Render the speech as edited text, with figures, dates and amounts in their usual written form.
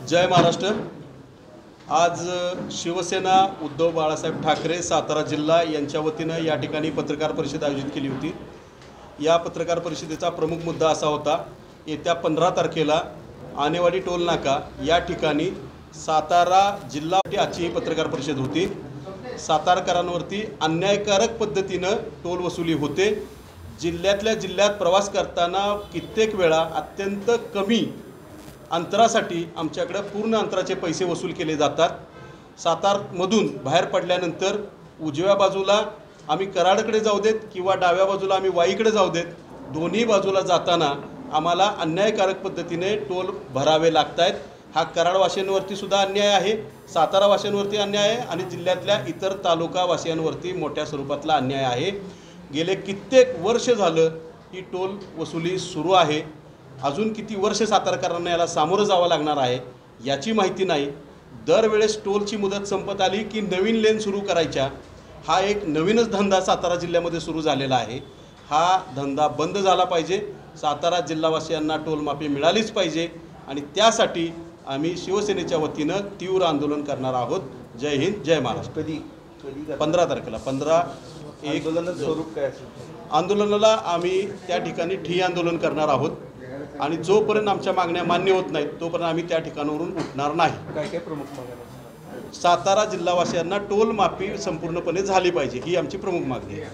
जय महाराष्ट्र। आज शिवसेना उद्धव बाळासाहेब ठाकरे सातारा जिल्हा यांच्या वतीनं या ठिकाणी पत्रकार परिषद आयोजित केली होती। या पत्रकार परिषदेचा प्रमुख मुद्दा असा होता, येत्या 15 तारखेला आनेवाडी टोल नाका या ठिकाणी सातारा जिल्हाची आजची ही पत्रकार परिषद होती। सातारकरांवरती अन्यायकारक पद्धतीनं टोल वसुली होते। जिल्ह्यातल्या जिल्ह्यात प्रवास करताना कित्येक वेळा अत्यंत कमी अंतरासाठी आमच्याकडे पूर्ण अंतराचे पैसे वसूल केले जातात। सातारमधून बाहेर पडल्यानंतर उजव्या बाजूला आम्ही कराडकडे जाऊ देत किंवा डाव्या बाजूला आम्ही वाईकडे जाऊ देत, दोन्ही बाजूला जाताना आम्हाला अन्यायकारक पद्धतीने टोल भरावे लागतात। हा कराडवासियांवरती सुद्धा अन्याय आहे, सातारावासियांवरती अन्याय आहे आणि जिल्ह्यातल्या इतर तालुकावासियांवरती मोठ्या स्वरूपातला अन्याय आहे। गेले कित्येक वर्ष झालं ही टोल वसुली सुरू आहे। अजून किती वर्ष सातारकरांना याला सामोरं जावं लागणार आहे याची माहिती नाही। दरवेळेस टोलची मुदत संपत आली की नवीन लेन सुरू करायच्या, हा एक नवीनच धंदा सातारा जिल्ह्यामध्ये सुरू झालेला आहे। हा धंदा बंद झाला पाहिजे। सातारा जिल्हावासियांना टोल माफी मिळालीच पाहिजे आणि त्यासाठी आम्ही शिवसेनेच्या वतीनं तीव्र आंदोलन करणार आहोत। जय हिंद, जय महाराष्ट्र। कधी 15 तारखेला 15/1 स्वरूप काय असेल? आंदोलनाला आम्ही त्या ठिकाणी ठिय्या आंदोलन करणार आहोत आणि जोपर्यंत आमच्या मागण्या मान्य होत नाहीत तोपर्यंत आम्ही त्या ठिकाणावरून उठणार नाही। काय काय प्रमुख मागण्या? सातारा जिल्हावासियांना टोल माफी संपूर्णपणे झाली पाहिजे ही आमची प्रमुख मागणी आहे।